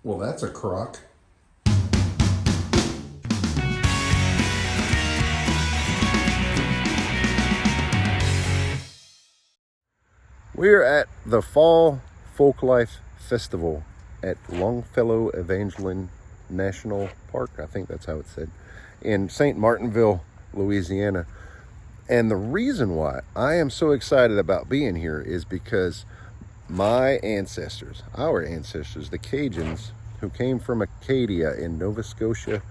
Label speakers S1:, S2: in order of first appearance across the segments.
S1: Well, that's a crock. We're at the Fall Folklife Festival at Longfellow Evangeline National Park. I think that's how it's said, in St. Martinville, Louisiana. And the reason why I am so excited about being here is because my ancestors, our ancestors, the Cajuns, who came from Acadia in Nova Scotia,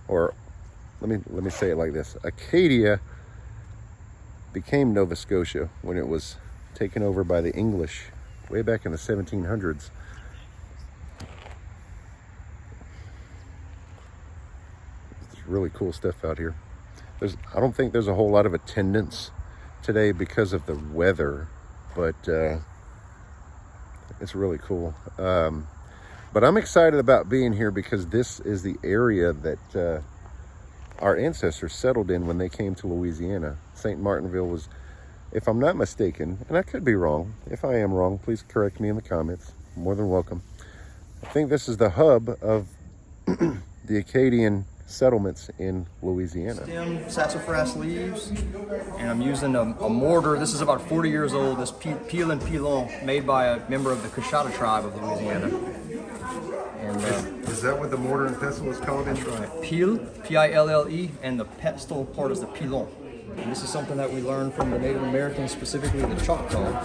S1: or let me say it like this: Acadia became Nova Scotia when it was taken over by the English way back in the 1700s. There's really cool stuff out here. I don't think there's a whole lot of attendance today because of the weather, but it's really cool. But I'm excited about being here because this is the area that our ancestors settled in when they came to Louisiana. St. Martinville was, if I'm not mistaken, and I could be wrong. If I am wrong, please correct me in the comments. More than welcome. I think this is the hub of the Acadian settlements in Louisiana.
S2: Stem sassafras leaves, and I'm using a mortar. This is about 40 years old. This peel and pilon, made by a member of the Coushatta tribe of Louisiana. And
S1: Is that what the mortar and pestle is called?
S2: that's right. Peel, P-I-L-L-E, and the pestle part is the pilon. And this is something that we learned from the Native Americans, specifically the Choctaw.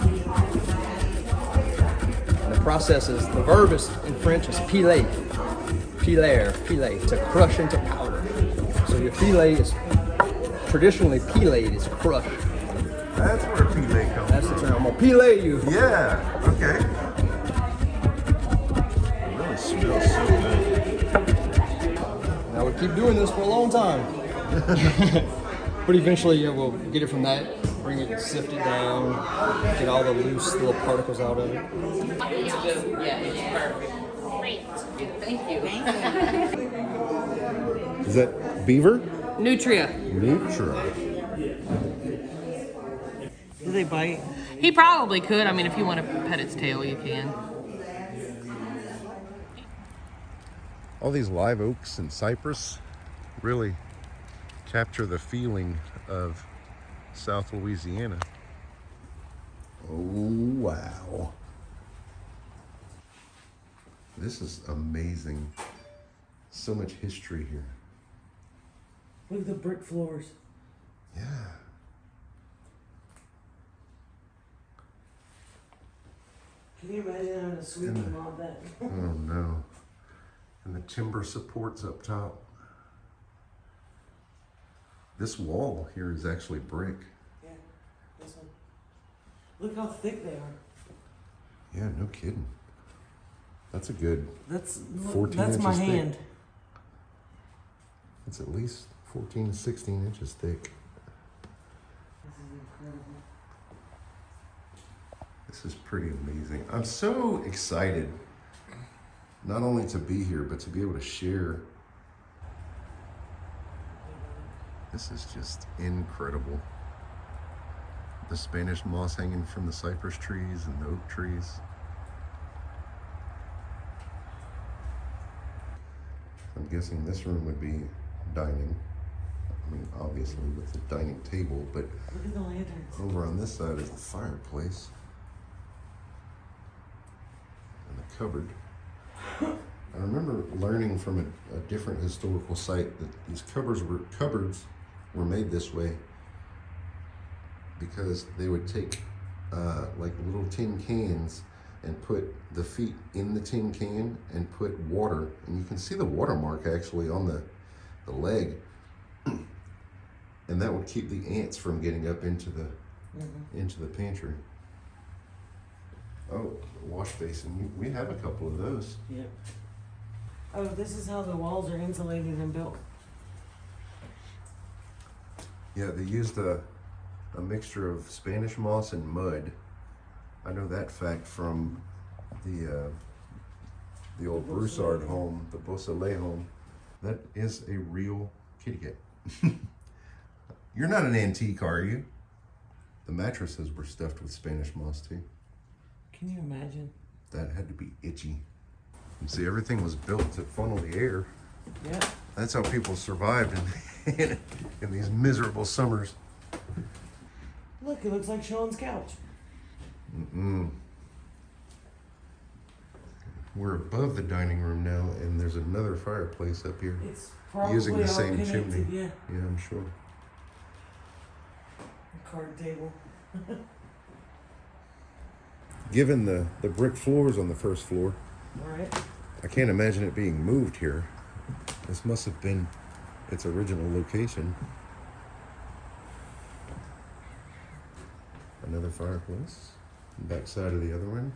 S2: And the process is, the verb is in French is piler, to crush into powder. So your filet is traditionally pilet is crushed.
S1: That's where filet comes
S2: That's the term. I'm gonna pilate you.
S1: Yeah, okay. It really smells so good.
S2: Now we'll keep doing this for a long time. But eventually, yeah, we'll get it from that, bring it, sift it down, get all the loose little particles out of it.
S3: Yeah, it's perfect. Great. Thank you.
S1: Is that beaver?
S3: Nutria.
S1: Nutra.
S4: Do they bite?
S3: He probably could. I mean, if you want to pet its tail, you can.
S1: All these live oaks and cypress really capture the feeling of South Louisiana. Oh, wow. This is amazing. So much history here.
S4: Look at the brick floors.
S1: Yeah.
S4: Can you imagine having to sweep and mop that?
S1: Oh no. And the timber supports up top. This wall here is actually brick.
S4: Yeah, this one. Look how thick they are.
S1: Yeah, no kidding. That's a good
S4: That's
S1: 14
S4: that's my
S1: inches thick.
S4: hand.
S1: It's at least 14 to 16 inches thick.
S4: This is incredible.
S1: This is pretty amazing. I'm so excited, not only to be here, but to be able to share. This is just incredible. The Spanish moss hanging from the cypress trees and the oak trees. I'm guessing this room would be dining. I mean, obviously with the dining table, but
S4: Look at the lanterns.
S1: over on this side is the fireplace and the cupboard. I remember learning from a different historical site that these cupboards were made this way because they would take like little tin cans and put the feet in the tin can and put water, and you can see the watermark actually on the leg, and that would keep the ants from getting up into the pantry. Oh, wash basin. We have a couple of those.
S4: Yeah. Oh, this is how the walls are insulated and built.
S1: Yeah, they used a mixture of Spanish moss and mud. I know that fact from the old Broussard home, the Broussard home. That is a real kitty cat. You're not an antique, are you? The mattresses were stuffed with Spanish moss too.
S4: Can you imagine?
S1: That had to be itchy. See, everything was built to funnel the air.
S4: Yeah.
S1: That's how people survived in these miserable summers.
S4: Look, it looks like Sean's couch.
S1: We're above the dining room now, and there's another fireplace up here.
S4: It's probably
S1: Using the
S4: all
S1: same
S4: connected,
S1: chimney.
S4: Yeah.
S1: Yeah, I'm sure.
S4: A card table.
S1: Given the brick floors on the first floor,
S4: All right.
S1: I can't imagine it being moved here. This must have been its original location. Another fireplace. Back side of the other one.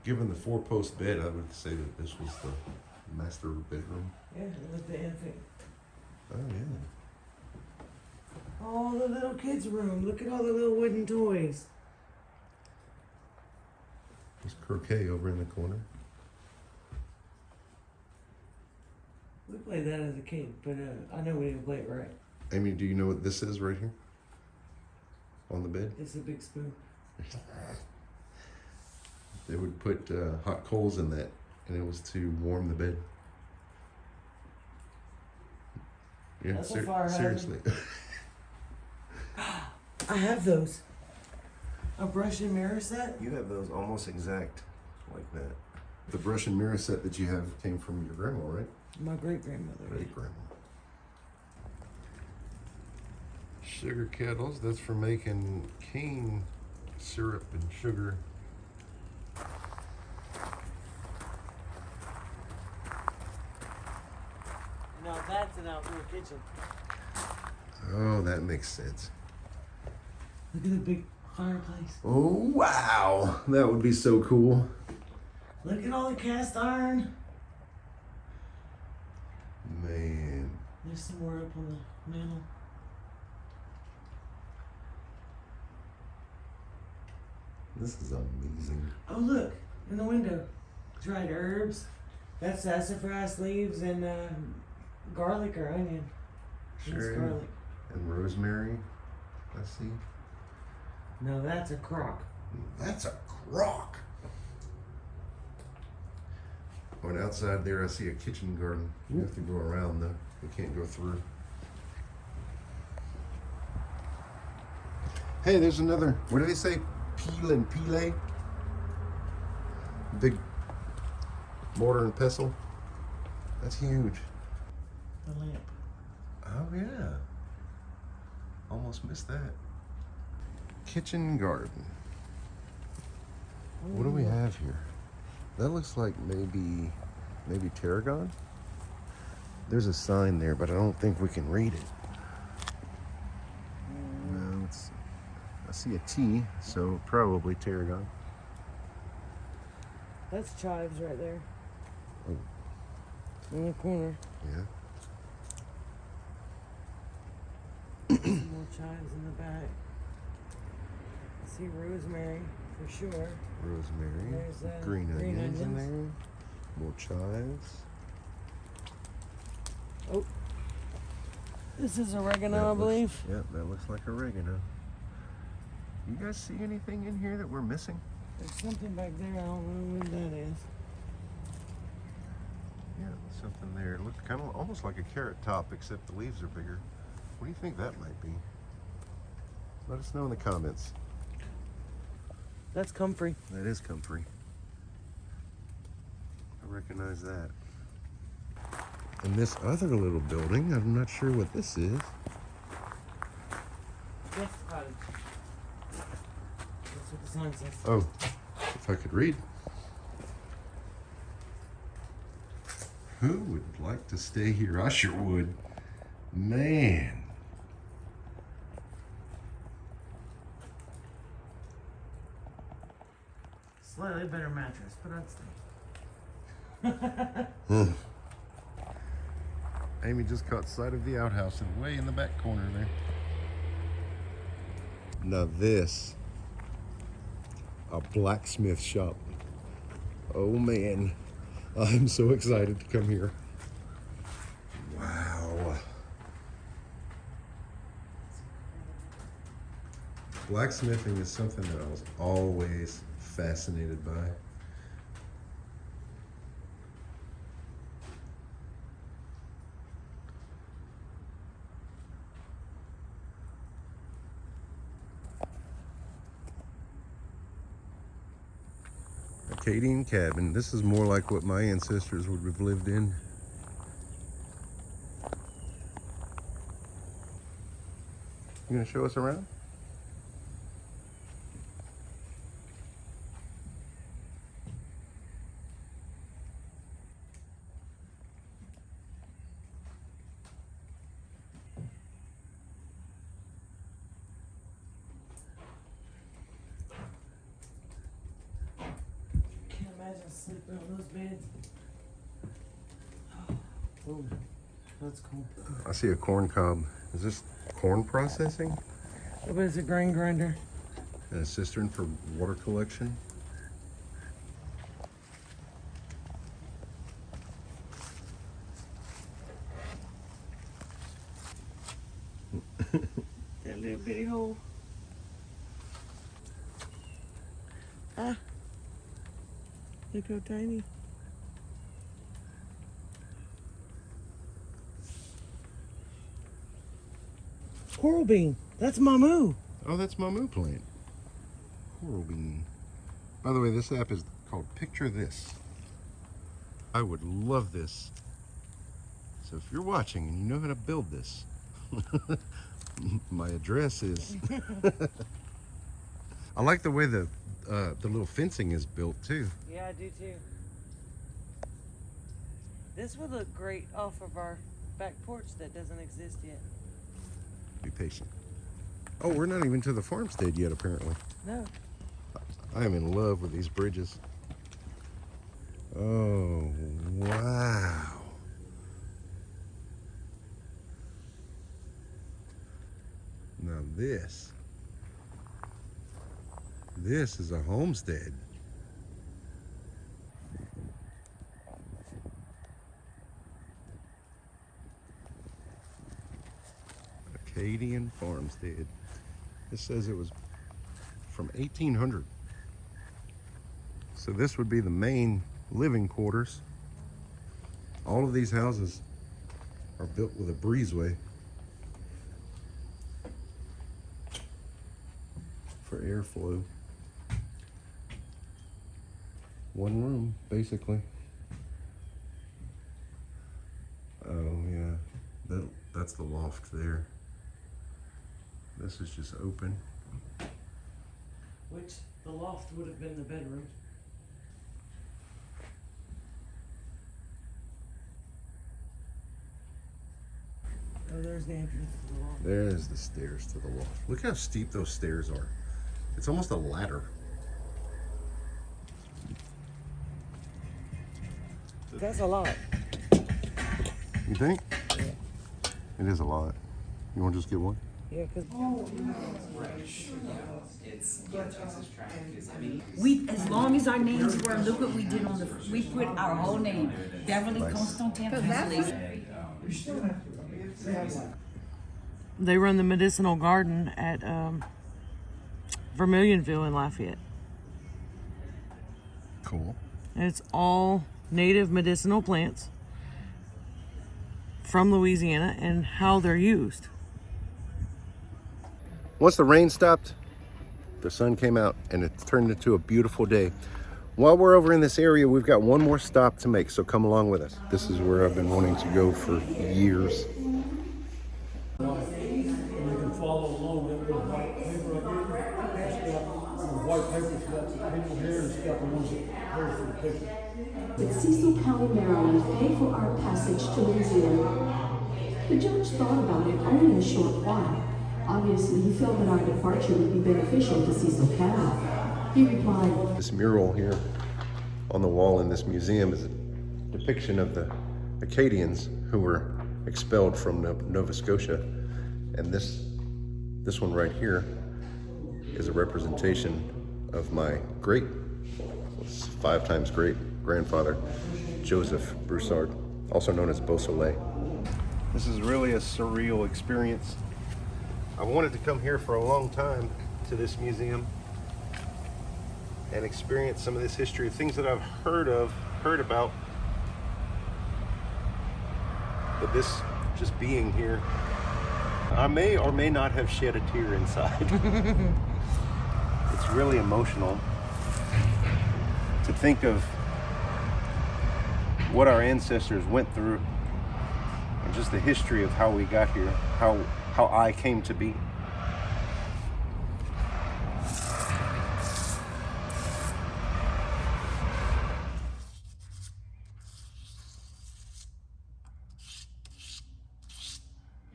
S1: Given the 4-post bed, I would say that this was the master bedroom.
S4: Yeah, with the infant.
S1: Oh yeah.
S4: Oh, the little kids' room. Look at all the little wooden toys.
S1: There's croquet over in the corner.
S4: We played that as a kid, but I know we didn't play it right.
S1: Amy, do you know what this is right here? On the bed?
S4: It's a big spoon.
S1: They would put hot coals in that, and it was to warm the bed. Yeah,
S4: That's a fire hazard.
S1: seriously.
S4: I have those. A brush and mirror set?
S1: You have those almost exact like that. The brush and mirror set that you have came from your grandma, right?
S4: My great grandmother.
S1: Great grandma. Sugar kettles, that's for making cane syrup and sugar.
S4: Now that's an outdoor kitchen.
S1: Oh, that makes sense.
S4: Look at the big fireplace.
S1: Oh, wow. That would be so cool.
S4: Look at all the cast iron.
S1: Man.
S4: There's some more up on the mantle.
S1: This is amazing.
S4: Oh, look, in the window. Dried herbs. That's sassafras leaves and garlic or onion. It's
S1: Sure.
S4: garlic.
S1: And rosemary, I see.
S4: No, that's a crock.
S1: That's a crock. Oh, and outside there, I see a kitchen garden. You have to go around though. You can't go through. Hey, there's another. What do they say? Peel and pile. Big mortar and pestle. That's huge.
S4: The lamp.
S1: Oh yeah. Almost missed that. Kitchen garden. What do we have here? That looks like maybe tarragon. There's a sign there, but I don't think we can read it. No, it's. I see a T, so probably tarragon.
S4: That's chives right there.
S1: Oh.
S4: In the corner.
S1: Yeah.
S4: More chives in the back. I see rosemary for sure.
S1: Rosemary.
S4: There's,
S1: green
S4: green
S1: onions in
S4: onions.
S1: there. More chives.
S4: Oh. This is oregano,
S1: That
S4: I
S1: looks-
S4: believe.
S1: Yep, that looks like oregano. You guys see anything in here that we're missing?
S4: There's something back there. I don't know what that is.
S1: Yeah, something there. It looks kind of almost like a carrot top, except the leaves are bigger. What do you think that might be? Let us know in the comments.
S4: That's comfrey.
S1: That is comfrey. I recognize that. And this other little building, I'm not sure what this is.
S4: Yes, cottage. That's what the sign says.
S1: Oh, if I could read. Who would like to stay here? I sure would. Man.
S4: Slightly better mattress, but I'd stay.
S1: Amy just caught sight of the outhouse and way in the back corner there. Now this, a blacksmith shop. Oh man, I'm so excited to come here. Wow. Blacksmithing is something that I was always fascinated by. Acadian cabin. This is more like what my ancestors would have lived in. You gonna show us around?
S4: Can't imagine sleeping on those beds. Oh, that's cool.
S1: I see a corn cob. Is this corn processing?
S4: Oh, but it's a grain grinder.
S1: And a cistern for water collection.
S4: That little bitty hole. Ah. Look how tiny. Coral bean. That's Mamu.
S1: Oh, that's Mamu plant. Coral bean. By the way, this app is called Picture This. I would love this. So if you're watching and you know how to build this, my address is. I like the way the little fencing is built too.
S4: Yeah, I do too. This would look great off of our back porch that doesn't exist yet.
S1: Be patient. Oh, we're not even to the farmstead yet, apparently.
S4: No.
S1: I am in love with these bridges. Oh, wow. Now this is a homestead. Acadian farmstead. This says it was from 1800. So this would be the main living quarters. All of these houses are built with a breezeway for airflow. One room, basically. Oh yeah, that's the loft there. This is just open.
S4: Which the loft would have been the bedroom. Oh, there's the entrance to the loft.
S1: There's the stairs to the loft. Look how steep those stairs are. It's almost a ladder.
S4: That's a lot.
S1: You think?
S4: Yeah.
S1: It is a lot. You want to just get one?
S4: Yeah, because
S5: We, as long as our names were, look what we did on the, we put our whole name, Beverly Constantin Presley.
S4: they run the medicinal garden at Vermilionville in Lafayette.
S1: Cool.
S4: And it's all native medicinal plants from Louisiana and how they're used.
S1: Once the rain stopped, the sun came out and it turned into a beautiful day. While we're over in this area, we've got one more stop to make, so come along with us. This is where I've been wanting to go for years.
S6: And you can follow along that little white paper up here. It's got the white paper, it's got the people here, and it's got the ones that pay for the picture.
S7: Did Cecil County, Maryland pay for our passage to Louisiana? The judge thought about it only a short while. Obviously, he felt that our departure would be beneficial to Cecil County. He replied,
S1: This mural here on the wall in this museum is a depiction of the Acadians who were expelled from Nova Scotia. And this one right here is a representation of my great, 5 times great grandfather, Joseph Broussard, also known as Beausoleil. This is really a surreal experience. I wanted to come here for a long time to this museum and experience some of this history, things that I've heard about. But this, just being here, I may or may not have shed a tear inside. It's really emotional to think of what our ancestors went through and just the history of how we got here, how I came to be.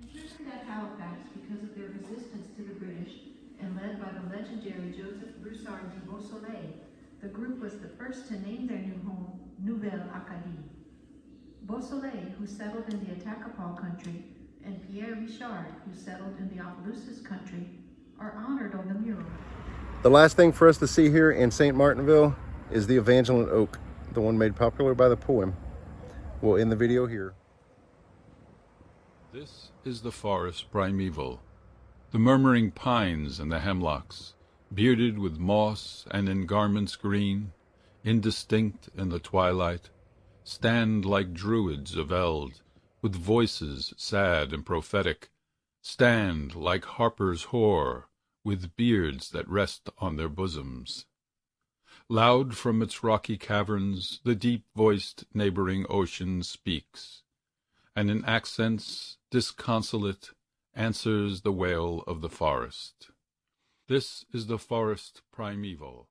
S7: Imprisoned at Halifax because of their resistance to the British and led by the legendary Joseph Broussard Homestead, the group was the first to name their new home Nouvelle-Acadie. Beausoleil, who settled in the Attakapaw country, and Pierre Richard, who settled in the Opelousas country, are honored on the mural.
S1: The last thing for us to see here in St. Martinville is the Evangeline oak, the one made popular by the poem. We'll end the video here.
S8: This is the forest primeval, the murmuring pines and the hemlocks, bearded with moss and in garments green, indistinct in the twilight, stand like druids of eld, with voices sad and prophetic, stand like harpers hoar, with beards that rest on their bosoms. Loud from its rocky caverns the deep-voiced neighboring ocean speaks, and in accents disconsolate answers the wail of the forest. This is the forest primeval.